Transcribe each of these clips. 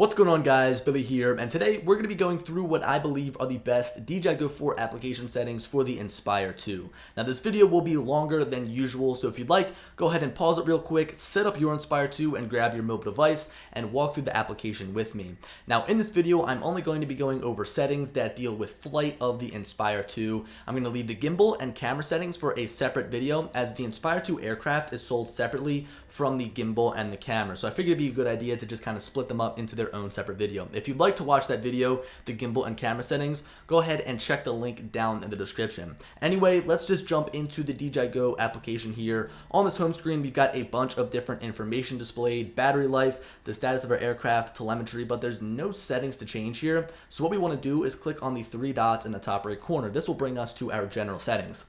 What's going on, guys? Billy here, and today we're going to be going through what I believe are the best DJI Go 4 application settings for the Inspire 2. Now this video will be longer than usual, so if you'd like, go ahead and pause it real quick, set up your Inspire 2 and grab your mobile device and walk through the application with me. Now in this video, I'm only going to be going over settings that deal with flight of the Inspire 2. I'm going to leave the gimbal and camera settings for a separate video, as the Inspire 2 aircraft is sold separately from the gimbal and the camera. So I figured it'd be a good idea to just kind of split them up into their own separate video. If you'd like to watch that video, the gimbal and camera settings, go ahead and check the link down in the description. Anyway, let's just jump into the DJI Go application here. On this home screen, we've got a bunch of different information displayed: battery life, the status of our aircraft, telemetry, but there's no settings to change here. So what we want to do is click on the three dots in the top right corner. This will bring us to our general settings.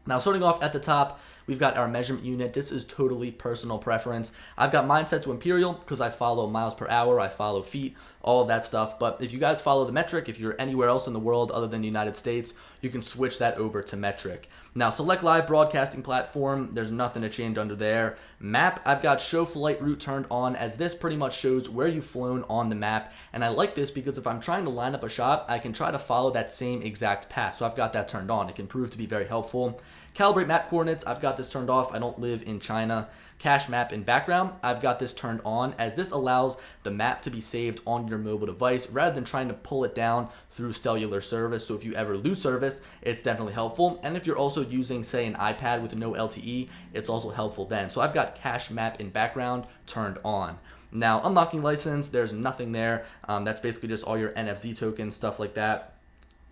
Now, starting off at the top, we've got our measurement unit. This is totally personal preference. I've got mine set to imperial because I follow miles per hour, I follow feet, all of that stuff. But if you guys follow the metric, if you're anywhere else in the world other than the United States, you can switch that over to metric. Now, select live broadcasting platform. There's nothing to change under there. Map, I've got show flight route turned on, as this pretty much shows where you've flown on the map. And I like this because if I'm trying to line up a shot, I can try to follow that same exact path. So I've got that turned on. It can prove to be very helpful. Calibrate map coordinates, I've got this turned off. I don't live in China. Cache map in background, I've got this turned on, as this allows the map to be saved on your mobile device rather than trying to pull it down through cellular service. So if you ever lose service, it's definitely helpful. And if you're also using, say, an iPad with no LTE, it's also helpful then. So I've got cache map in background turned on. Now, unlocking license, there's nothing there. That's basically just all your NFC tokens, stuff like that.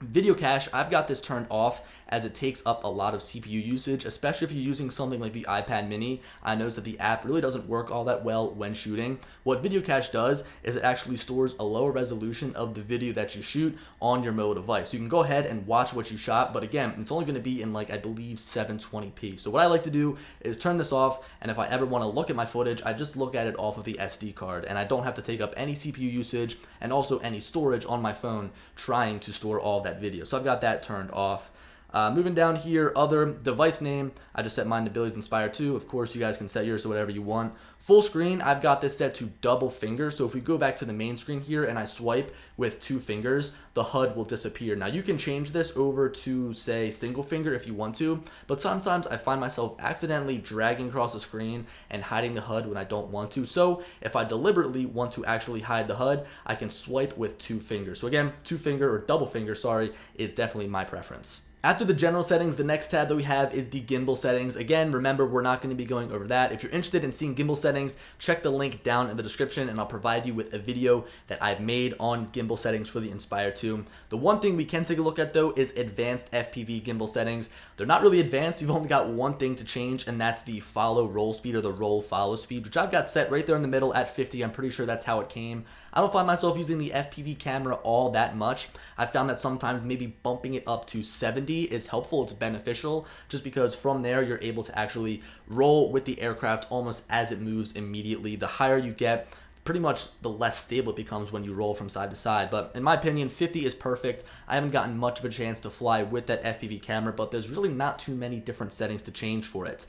Video cache, I've got this turned off, as it takes up a lot of CPU usage, especially if you're using something like the iPad mini. I noticed that the app really doesn't work all that well when shooting. What video cache does is it actually stores a lower resolution of the video that you shoot on your mobile device. So you can go ahead and watch what you shot, but again, it's only going to be in, like, I believe 720p. So what I like to do is turn this off, and if I ever want to look at my footage, I just look at it off of the SD card, and I don't have to take up any CPU usage and also any storage on my phone trying to store all of that video. So I've got that turned off. Moving down here, other device name, I just set mine to Billy's Inspire 2. Of course, you guys can set yours to whatever you want. Full screen, I've got this set to double finger. So if we go back to the main screen here and I swipe with 2 fingers, the HUD will disappear. Now you can change this over to, say, single finger if you want to, but sometimes I find myself accidentally dragging across the screen and hiding the HUD when I don't want to. So if I deliberately want to actually hide the HUD, I can swipe with 2 fingers. So again, 2 finger or double finger, sorry, is definitely my preference. After the general settings, the next tab that we have is the gimbal settings. Again, remember, we're not going to be going over that. If you're interested in seeing gimbal settings, check the link down in the description and I'll provide you with a video that I've made on gimbal settings for the Inspire 2. The one thing we can take a look at, though, is advanced FPV gimbal settings. They're not really advanced. You've only got one thing to change, and that's the follow roll speed, or the roll follow speed, which I've got set right there in the middle at 50. I'm pretty sure that's how it came. I don't find myself using the FPV camera all that much. I found that sometimes maybe bumping it up to 70 is helpful. It's beneficial, just because from there you're able to actually roll with the aircraft almost as it moves immediately. The higher you get, pretty much the less stable it becomes when you roll from side to side. But in my opinion, 50 is perfect. I haven't gotten much of a chance to fly with that FPV camera, but there's really not too many different settings to change for it.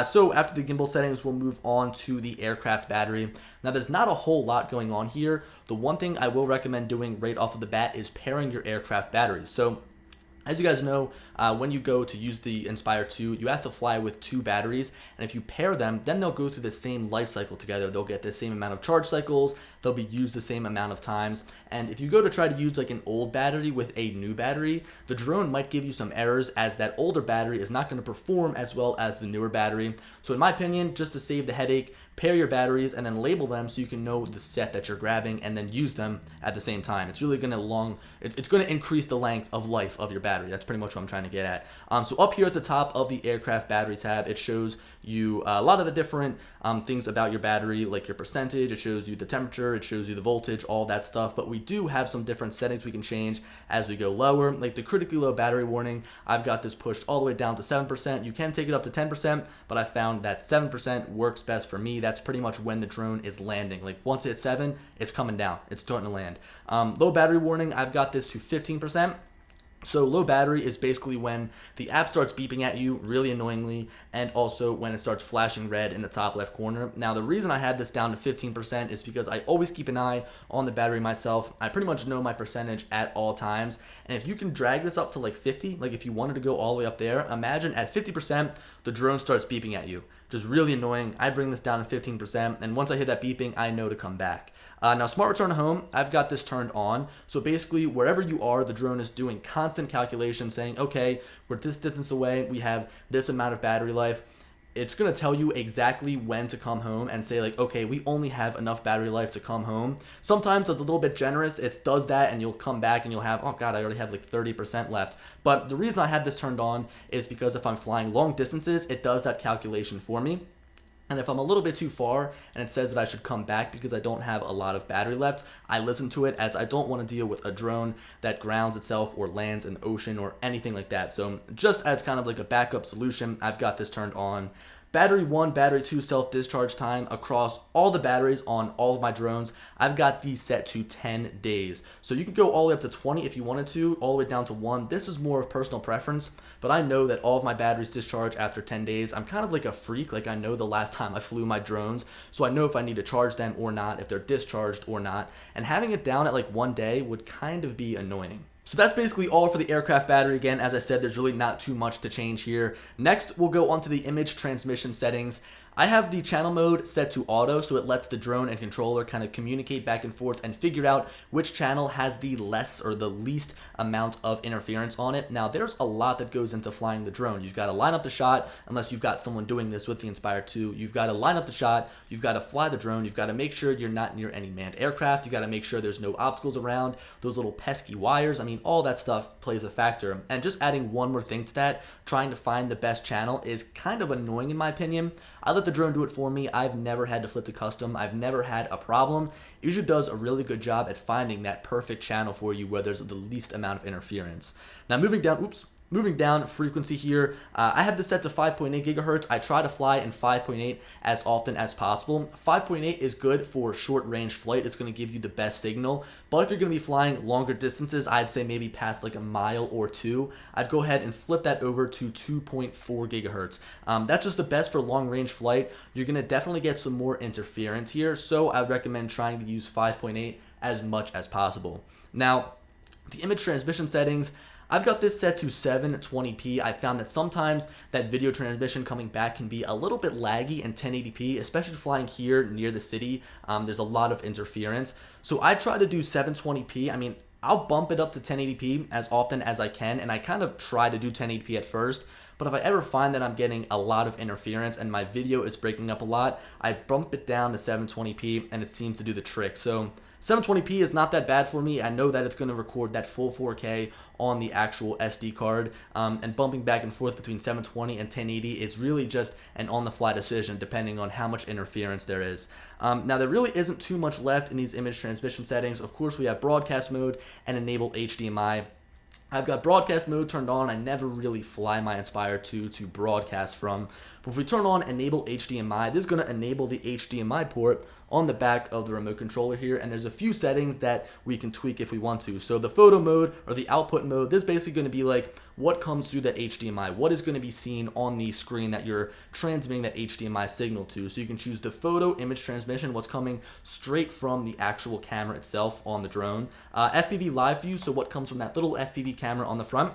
So after the gimbal settings, we'll move on to the aircraft battery. Now, there's not a whole lot going on here. The one thing I will recommend doing right off of the bat is pairing your aircraft batteries. So as you guys know, when you go to use the Inspire 2, you have to fly with 2 batteries, and if you pair them, then they'll go through the same life cycle together. They'll get the same amount of charge cycles, they'll be used the same amount of times, and if you go to try to use like an old battery with a new battery, the drone might give you some errors, as that older battery is not going to perform as well as the newer battery. So in my opinion, just to save the headache, pair your batteries and then label them so you can know the set that you're grabbing and then use them at the same time. It's really going to increase the length of life of your battery. That's pretty much what I'm trying to get at. So up here at the top of the aircraft battery tab, it shows you a lot of the different things about your battery, like your percentage. It shows you the temperature, it shows you the voltage, all that stuff. But we do have some different settings we can change as we go lower, like the critically low battery warning. I've got this pushed all the way down to 7%. You can take it up to 10%, but I found that 7% works best for me. That's pretty much when the drone is landing. Like once it's 7, it's coming down, it's starting to land. Low battery warning, I've got this to 15%. So low battery is basically when the app starts beeping at you really annoyingly, and also when it starts flashing red in the top left corner. Now the reason I had this down to 15% is because I always keep an eye on the battery myself. I pretty much know my percentage at all times, and if you can drag this up to like 50, like if you wanted to go all the way up there, imagine at 50% the drone starts beeping at you. Just really annoying. I bring this down to 15%, and once I hear that beeping, I know to come back. Now, Smart Return Home, I've got this turned on. So basically, wherever you are, the drone is doing constant calculations saying, okay, we're this distance away, we have this amount of battery life. It's going to tell you exactly when to come home and say like, okay, we only have enough battery life to come home. Sometimes it's a little bit generous. It does that and you'll come back and you'll have, oh God, I already have like 30% left. But the reason I had this turned on is because if I'm flying long distances, it does that calculation for me. And if I'm a little bit too far and it says that I should come back because I don't have a lot of battery left, I listen to it, as I don't want to deal with a drone that grounds itself or lands in the ocean or anything like that. So just as kind of like a backup solution, I've got this turned on. Battery 1, Battery 2 self-discharge time across all the batteries on all of my drones, I've got these set to 10 days. So you can go all the way up to 20 if you wanted to, all the way down to 1. This is more of personal preference, but I know that all of my batteries discharge after 10 days. I'm kind of like a freak, like I know the last time I flew my drones, so I know if I need to charge them or not, if they're discharged or not, and having it down at like 1 day would kind of be annoying. So that's basically all for the aircraft battery. Again, as I said, there's really not too much to change here. Next, we'll go on to the image transmission settings. I have the channel mode set to auto, so it lets the drone and controller kind of communicate back and forth and figure out which channel has the less or the least amount of interference on it. Now, there's a lot that goes into flying the drone. You've got to line up the shot, unless you've got someone doing this with the Inspire 2. You've got to line up the shot, you've got to fly the drone, you've got to make sure you're not near any manned aircraft, you got to make sure there's no obstacles around, those little pesky wires. I mean, all that stuff plays a factor. And just adding one more thing to that, trying to find the best channel is kind of annoying in my opinion. I let the drone do it for me. I've never had to flip to custom. I've never had a problem. It usually does a really good job at finding that perfect channel for you where there's the least amount of interference. Now moving down frequency here, I have this set to 5.8 gigahertz. I try to fly in 5.8 as often as possible. 5.8 is good for short range flight. It's going to give you the best signal. But if you're going to be flying longer distances, I'd say maybe past like a mile or two, I'd go ahead and flip that over to 2.4 gigahertz. That's just the best for long range flight. You're going to definitely get some more interference here. So I would recommend trying to use 5.8 as much as possible. Now, the image transmission settings, I've got this set to 720p. I found that sometimes that video transmission coming back can be a little bit laggy in 1080p, especially flying here near the city. There's a lot of interference. So I try to do 720p. I mean, I'll bump it up to 1080p as often as I can, and I kind of try to do 1080p at first. But if I ever find that I'm getting a lot of interference and my video is breaking up a lot, I bump it down to 720p and it seems to do the trick. So 720p is not that bad for me. I know that it's going to record that full 4K on the actual SD card, and bumping back and forth between 720 and 1080 is really just an on-the-fly decision depending on how much interference there is. Now, there really isn't too much left in these image transmission settings. Of course, we have broadcast mode and enable HDMI. I've got broadcast mode turned on. I never really fly my Inspire 2 to broadcast from. But if we turn on enable HDMI, this is going to enable the HDMI port on the back of the remote controller here, and there's a few settings that we can tweak if we want to. So the photo mode or the output mode, this is basically going to be like what comes through that HDMI, what is going to be seen on the screen that you're transmitting that HDMI signal to. So you can choose the photo image transmission, what's coming straight from the actual camera itself on the drone. FPV live view, so what comes from that little FPV camera on the front.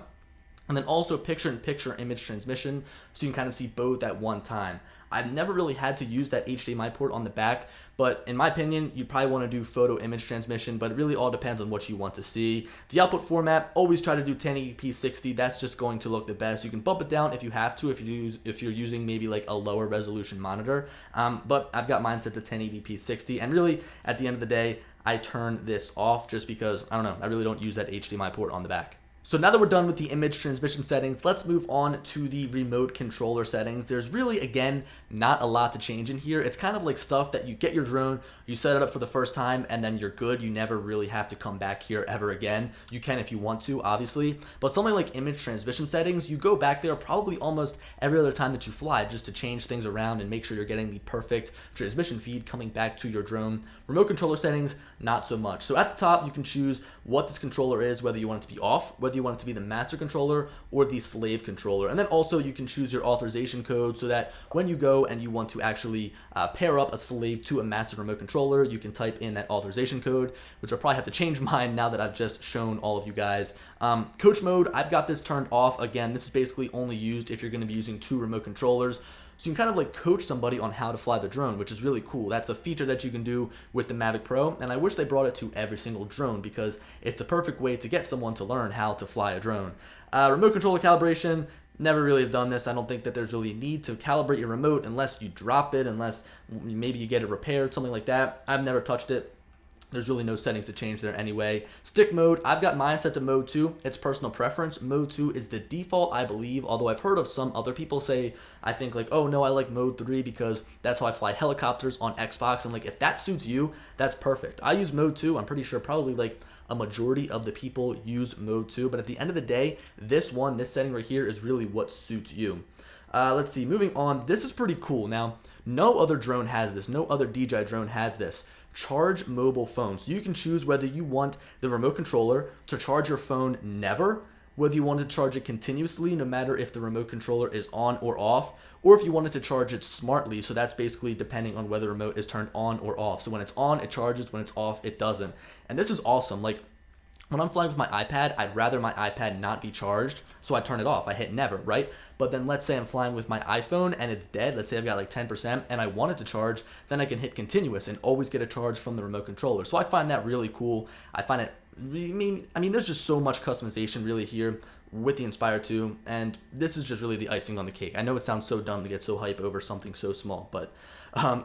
And then also picture-in-picture image transmission, so you can kind of see both at one time. I've never really had to use that HDMI port on the back, but in my opinion, you probably want to do photo image transmission, but it really all depends on what you want to see. The output format, always try to do 1080p 60. That's just going to look the best. You can bump it down if you have to, if you're using maybe like a lower resolution monitor. But I've got mine set to 1080p 60, and really at the end of the day, I turn this off just because, I don't know, I really don't use that HDMI port on the back. So now that we're done with the image transmission settings, let's move on to the remote controller settings. There's really, again, not a lot to change in here. It's kind of like stuff that you get your drone, you set it up for the first time, and then you're good. You never really have to come back here ever again. You can if you want to, obviously. But something like image transmission settings, you go back there probably almost every other time that you fly just to change things around and make sure you're getting the perfect transmission feed coming back to your drone. Remote controller settings, not so much. So at the top, you can choose what this controller is, whether you want it to be off, whether whether you want it to be the master controller or the slave controller. And then also you can choose your authorization code so that when you go and you want to actually pair up a slave to a master remote controller, you can type in that authorization code, which I'll probably have to change mine now that I've just shown all of you guys. Coach mode, I've got this turned off. Again, this is basically only used if you're going to be using 2 remote controllers. So you can kind of like coach somebody on how to fly the drone, which is really cool. That's a feature that you can do with the Mavic Pro, and I wish they brought it to every single drone because it's the perfect way to get someone to learn how to fly a drone. Remote controller calibration, never really have done this. I don't think that there's really a need to calibrate your remote unless you drop it, unless maybe you get it repaired, something like that. I've never touched it. There's really no settings to change there anyway. Stick mode, I've got mine set to mode 2. It's personal preference. Mode 2 is the default, I believe, although I've heard of some other people say, I think like, oh no, I like mode 3 because that's how I fly helicopters on Xbox. And like, if that suits you, that's perfect. I use mode 2. I'm pretty sure probably like a majority of the people use mode 2. But at the end of the day, this setting right here is really what suits you. Let's see, moving on. This is pretty cool. Now, no other drone has this. No other DJI drone has this. Charge mobile phone. So you can choose whether you want the remote controller to charge your phone never, whether you want to charge it continuously no matter if the remote controller is on or off, or if you wanted to charge it smartly. So that's basically depending on whether the remote is turned on or off. So when it's on, it charges. When it's off, it doesn't. And this is awesome. Like, when I'm flying with my iPad, I'd rather my iPad not be charged, so I turn it off. I hit never, right? But then let's say I'm flying with my iPhone and it's dead. Let's say I've got like 10% and I want it to charge, then I can hit continuous and always get a charge from the remote controller. So I find that really cool. I find it, I mean, there's just so much customization really here with the Inspire 2, and this is just really the icing on the cake. I know it sounds so dumb to get so hype over something so small, but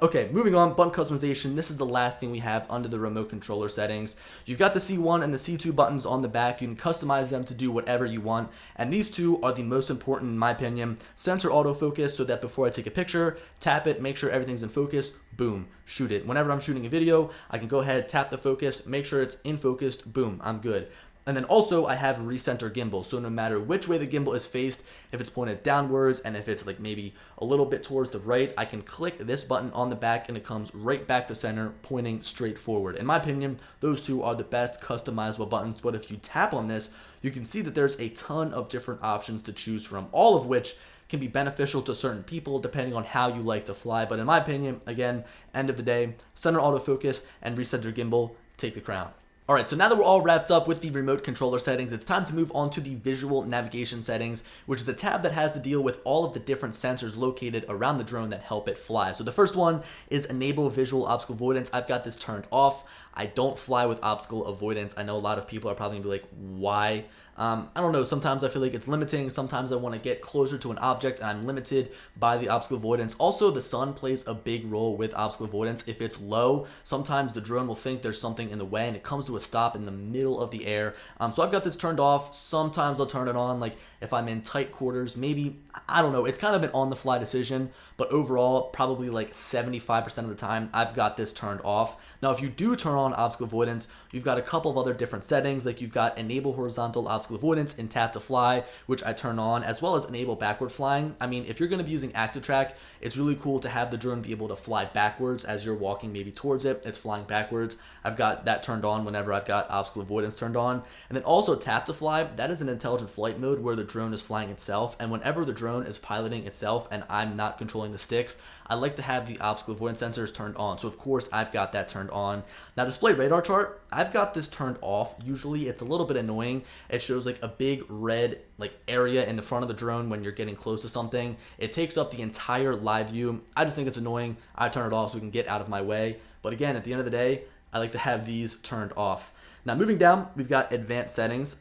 okay, moving on, button customization. This is the last thing we have under the remote controller settings. You've got the C1 and the C2 buttons on the back. You can customize them to do whatever you want, and these two are the most important in my opinion. Sensor autofocus, so that before I take a picture, tap it, make sure everything's in focus, boom, shoot it. Whenever I'm shooting a video, I can go ahead, tap the focus, make sure it's in focus, boom, I'm good. And then also I have recenter gimbal, so no matter which way the gimbal is faced, if it's pointed downwards and if it's like maybe a little bit towards the right, I can click this button on the back and it comes right back to center, pointing straight forward. In my opinion, those two are the best customizable buttons, but if you tap on this, you can see that there's a ton of different options to choose from, all of which can be beneficial to certain people depending on how you like to fly. But in my opinion, again, end of the day, center autofocus and recenter gimbal take the crown. Alright, so now that we're all wrapped up with the remote controller settings, it's time to move on to the visual navigation settings, which is the tab that has to deal with all of the different sensors located around the drone that help it fly. So the first one is enable visual obstacle avoidance. I've got this turned off. I don't fly with obstacle avoidance. I know a lot of people are probably gonna be like, why? I don't know, sometimes I feel like it's limiting, sometimes I want to get closer to an object and I'm limited by the obstacle avoidance. Also, the sun plays a big role with obstacle avoidance. If it's low, sometimes the drone will think there's something in the way and it comes to a stop in the middle of the air. So I've got this turned off. Sometimes I'll turn it on, like if I'm in tight quarters, maybe, I don't know, it's kind of an on-the-fly decision, but overall, probably like 75% of the time, I've got this turned off. Now, if you do turn on obstacle avoidance, you've got a couple of other different settings, like you've got enable horizontal obstacle avoidance and tap to fly, which I turn on, as well as enable backward flying. I mean, if you're going to be using active track, it's really cool to have the drone be able to fly backwards as you're walking maybe towards it. It's flying backwards. I've got that turned on whenever I've got obstacle avoidance turned on. And then also tap to fly, that is an intelligent flight mode where the drone is flying itself, and whenever the drone is piloting itself and I'm not controlling the sticks, I like to have the obstacle avoidance sensors turned on. So of course I've got that turned on. Now, display radar chart, I've got this turned off. Usually it's a little bit annoying. It shows like a big red like area in the front of the drone when you're getting close to something. It takes up the entire live view. I just think it's annoying. I turn it off so we can get out of my way. But again, at the end of the day, I like to have these turned off. Now, moving down, we've got advanced settings.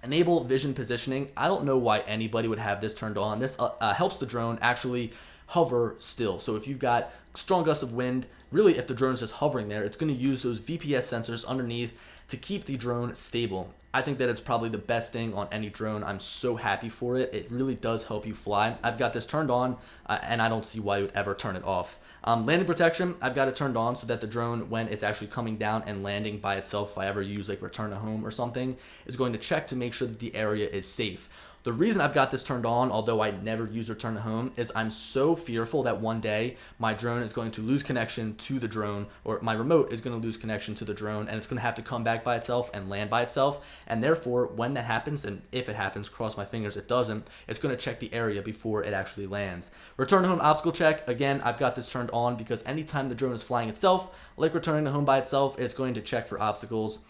Enable vision positioning. I don't know why anybody would have this turned on. This helps the drone actually hover still. So if you've got strong gusts of wind, really if the drone is just hovering there, it's going to use those VPS sensors underneath to keep the drone stable. I think that it's probably the best thing on any drone. I'm so happy for it. It really does help you fly. I've got this turned on and I don't see why you would ever turn it off. Landing protection, I've got it turned on so that the drone, when it's actually coming down and landing by itself, if I ever use like return to home or something, is going to check to make sure that the area is safe. The reason I've got this turned on, although I never use return to home, is I'm so fearful that one day my drone is going to lose connection to the drone, or my remote is going to lose connection to the drone, and it's going to have to come back by itself and land by itself. And therefore, when that happens, and if it happens, cross my fingers it doesn't, it's going to check the area before it actually lands. Return to home obstacle check, again, I've got this turned on because anytime the drone is flying itself, like returning to home by itself, it's going to check for obstacles.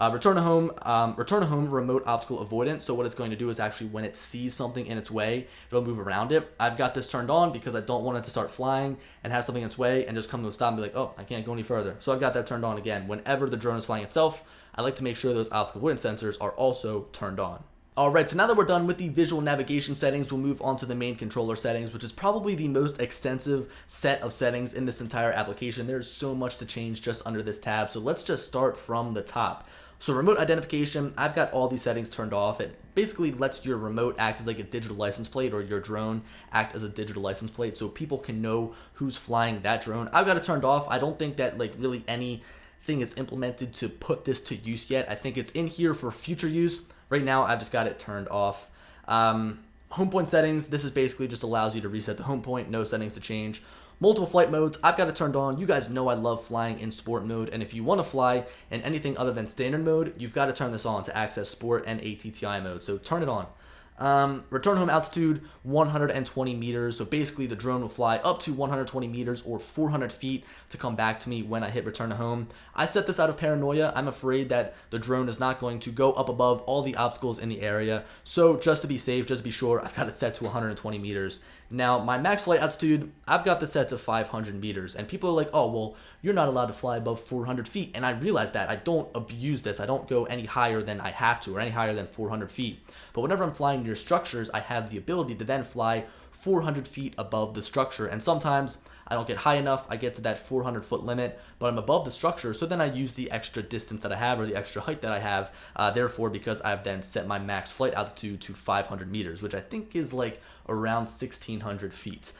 Return to home remote obstacle avoidance. So what it's going to do is actually when it sees something in its way, it'll move around it. I've got this turned on because I don't want it to start flying and have something in its way and just come to a stop and be like, oh, I can't go any further. So I've got that turned on again. Whenever the drone is flying itself, I like to make sure those obstacle avoidance sensors are also turned on. Alright, so now that we're done with the visual navigation settings, we'll move on to the main controller settings, which is probably the most extensive set of settings in this entire application. There's so much to change just under this tab, so let's just start from the top. So remote identification, I've got all these settings turned off. It basically lets your remote act as like a digital license plate, or your drone act as a digital license plate, so people can know who's flying that drone. I've got it turned off. I don't think that like really anything is implemented to put this to use yet. I think it's in here for future use. Right now, I've just got it turned off. Home point settings, this is basically just allows you to reset the home point, no settings to change. Multiple flight modes, I've got it turned on. You guys know I love flying in sport mode, and if you want to fly in anything other than standard mode, you've got to turn this on to access sport and ATTI mode, so turn it on. Return home altitude, 120 meters. So basically the drone will fly up to 120 meters or 400 feet to come back to me when I hit return to home. I set this out of paranoia. I'm afraid that the drone is not going to go up above all the obstacles in the area. So just to be safe, just to be sure, I've got it set to 120 meters. Now, my max flight altitude, I've got this set to 500 meters. And people are like, oh, well, you're not allowed to fly above 400 feet. And I realize that. I don't abuse this. I don't go any higher than I have to, or any higher than 400 feet. But whenever I'm flying near structures, I have the ability to then fly 400 feet above the structure. And sometimes I don't get high enough. I get to that 400 foot limit, but I'm above the structure. So then I use the extra distance that I have, or the extra height that I have. Therefore, because I've then set my max flight altitude to 500 meters, which I think is like around 1,600 feet.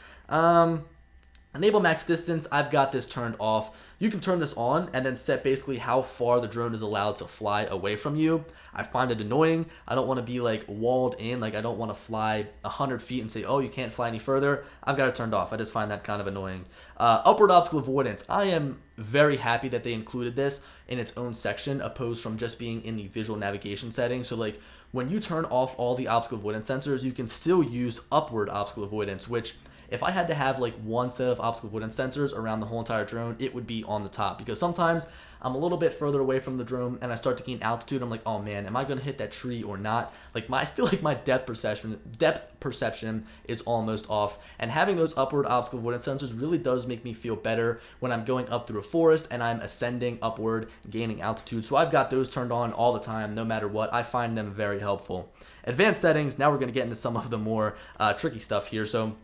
Enable max distance, I've got this turned off. You can turn this on and then set basically how far the drone is allowed to fly away from you. I find it annoying. I don't want to be like walled in, like I don't want to fly 100 feet and say, oh, you can't fly any further. I've got it turned off. I just find that kind of annoying. Upward obstacle avoidance. I am very happy that they included this in its own section, opposed from just being in the visual navigation settings. So like when you turn off all the obstacle avoidance sensors, you can still use upward obstacle avoidance, which if I had to have like one set of obstacle avoidance sensors around the whole entire drone, it would be on the top, because sometimes I'm a little bit further away from the drone and I start to gain altitude. I'm like, oh man, am I going to hit that tree or not? Like I feel like my depth perception is almost off, and having those upward obstacle avoidance sensors really does make me feel better when I'm going up through a forest and I'm ascending upward, gaining altitude. So I've got those turned on all the time, no matter what. I find them very helpful. Advanced settings, now we're going to get into some of the more tricky stuff here. So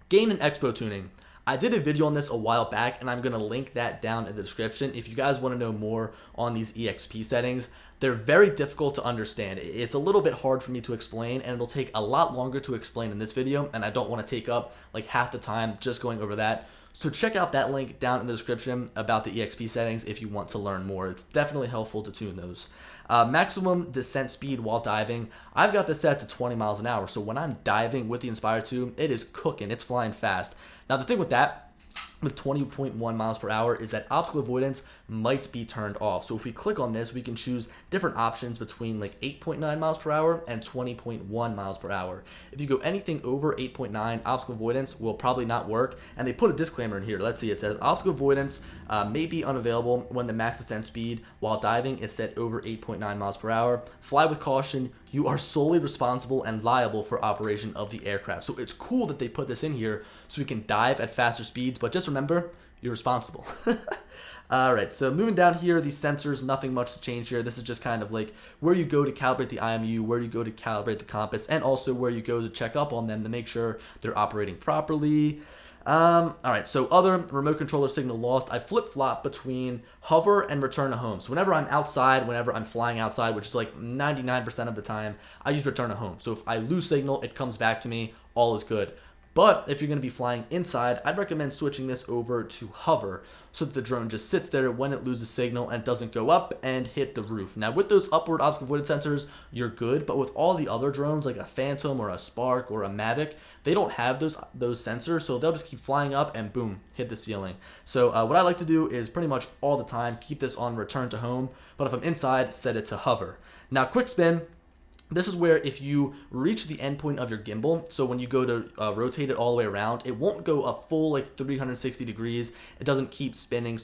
gain and expo tuning. I did a video on this a while back, and I'm going to link that down in the description if you guys want to know more on these EXP settings. They're very difficult to understand. It's a little bit hard for me to explain, and it'll take a lot longer to explain in this video, and I don't want to take up like half the time just going over that. So check out that link down in the description about the EXP settings if you want to learn more. It's definitely helpful to tune those. Maximum descent speed while diving. I've got this set to 20 miles an hour. So when I'm diving with the Inspire 2, it is cooking. It's flying fast. Now the thing with that, with 20.1 miles per hour, is that obstacle avoidance might be turned off. So if we click on this, we can choose different options between like 8.9 miles per hour and 20.1 miles per hour. If you go anything over 8.9, obstacle avoidance will probably not work. And they put a disclaimer in here. Let's see, it says obstacle avoidance may be unavailable when the max descent speed while diving is set over 8.9 miles per hour. Fly with caution. You are solely responsible and liable for operation of the aircraft. So it's cool that they put this in here so we can dive at faster speeds, but just remember, you're responsible. Alright, so moving down here, these sensors, nothing much to change here. This is just kind of like where you go to calibrate the IMU, where you go to calibrate the compass, and also where you go to check up on them to make sure they're operating properly. Alright, so other remote controller signal lost. I flip-flop between hover and return to home. So whenever I'm outside, whenever I'm flying outside, which is like 99% of the time, I use return to home. So if I lose signal, it comes back to me, all is good. But if you're going to be flying inside, I'd recommend switching this over to hover so that the drone just sits there when it loses signal and doesn't go up and hit the roof. Now with those upward obstacle avoidance sensors, you're good, but with all the other drones like a Phantom or a Spark or a Mavic, they don't have those sensors, so they'll just keep flying up and boom, hit the ceiling. So what I like to do is pretty much all the time keep this on return to home, but if I'm inside, set it to hover. Now quick spin, this is where if you reach the end point of your gimbal, so when you go to rotate it all the way around, it won't go a full like 360 degrees. It doesn't keep spinning.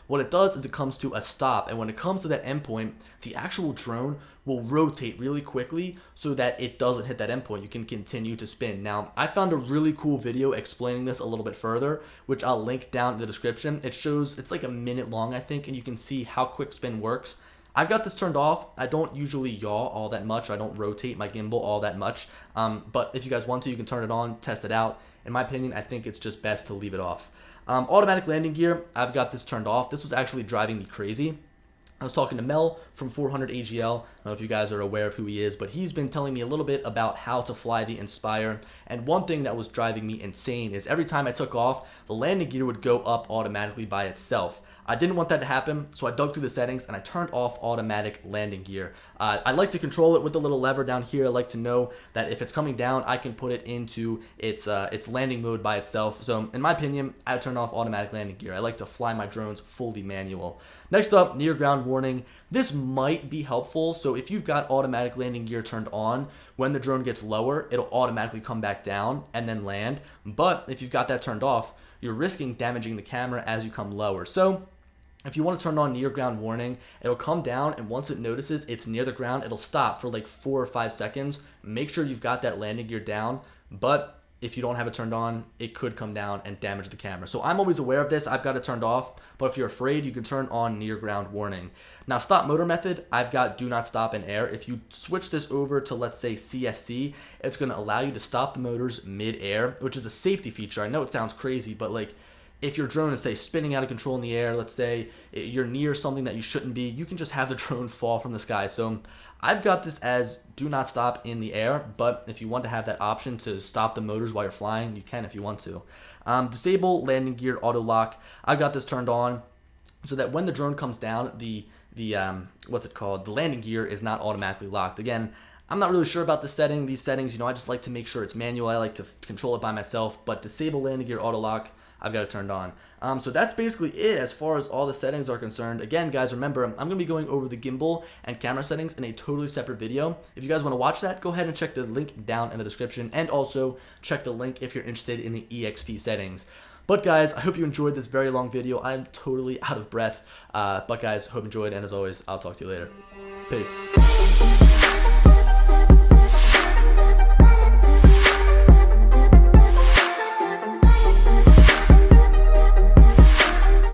What it does is it comes to a stop, and when it comes to that end point, the actual drone will rotate really quickly so that it doesn't hit that end point. You can continue to spin. Now, I found a really cool video explaining this a little bit further, which I'll link down in the description. It shows, it's like a minute long, I think, and you can see how quick spin works. I've got this turned off. I don't usually yaw all that much. I don't rotate my gimbal all that much. But if you guys want to, you can turn it on, test it out. In my opinion, I think it's just best to leave it off. Automatic landing gear, I've got this turned off. This was actually driving me crazy. I was talking to Mel from 400 AGL. I don't know if you guys are aware of who he is, but he's been telling me a little bit about how to fly the Inspire. And one thing that was driving me insane is every time I took off, the landing gear would go up automatically by itself. I didn't want that to happen, so I dug through the settings and I turned off automatic landing gear. I like to control it with the little lever down here. I like to know that if it's coming down, I can put it into its landing mode by itself. So in my opinion, I turn off automatic landing gear. I like to fly my drones fully manual. Next up, near ground warning. This might be helpful. So if you've got automatic landing gear turned on, when the drone gets lower, it'll automatically come back down and then land. But if you've got that turned off, you're risking damaging the camera as you come lower. So if you want to turn on near ground warning, it'll come down, and once it notices it's near the ground, it'll stop for like 4 or 5 seconds. Make sure you've got that landing gear down, but if you don't have it turned on, it could come down and damage the camera. So I'm always aware of this. I've got it turned off, but if you're afraid, you can turn on near ground warning. Now, stop motor method, I've got do not stop in air. If you switch this over to, let's say, CSC, it's going to allow you to stop the motors mid-air, which is a safety feature. I know it sounds crazy, but like, if your drone is, say, spinning out of control in the air, let's say you're near something that you shouldn't be, you can just have the drone fall from the sky. So I've got this as do not stop in the air, but if you want to have that option to stop the motors while you're flying, you can if you want to. Disable landing gear auto lock. I've got this turned on so that when the drone comes down, the landing gear is not automatically locked. Again, I'm not really sure about the setting. These settings, I just like to make sure it's manual. I like to control it by myself, but disable landing gear auto lock, I've got it turned on. So that's basically it as far as all the settings are concerned. Again, guys, remember, I'm going to be going over the gimbal and camera settings in a totally separate video. If you guys want to watch that, go ahead and check the link down in the description, and also check the link if you're interested in the EXP settings. But guys, I hope you enjoyed this very long video. I'm totally out of breath. But guys, hope you enjoyed, and as always, I'll talk to you later. Peace.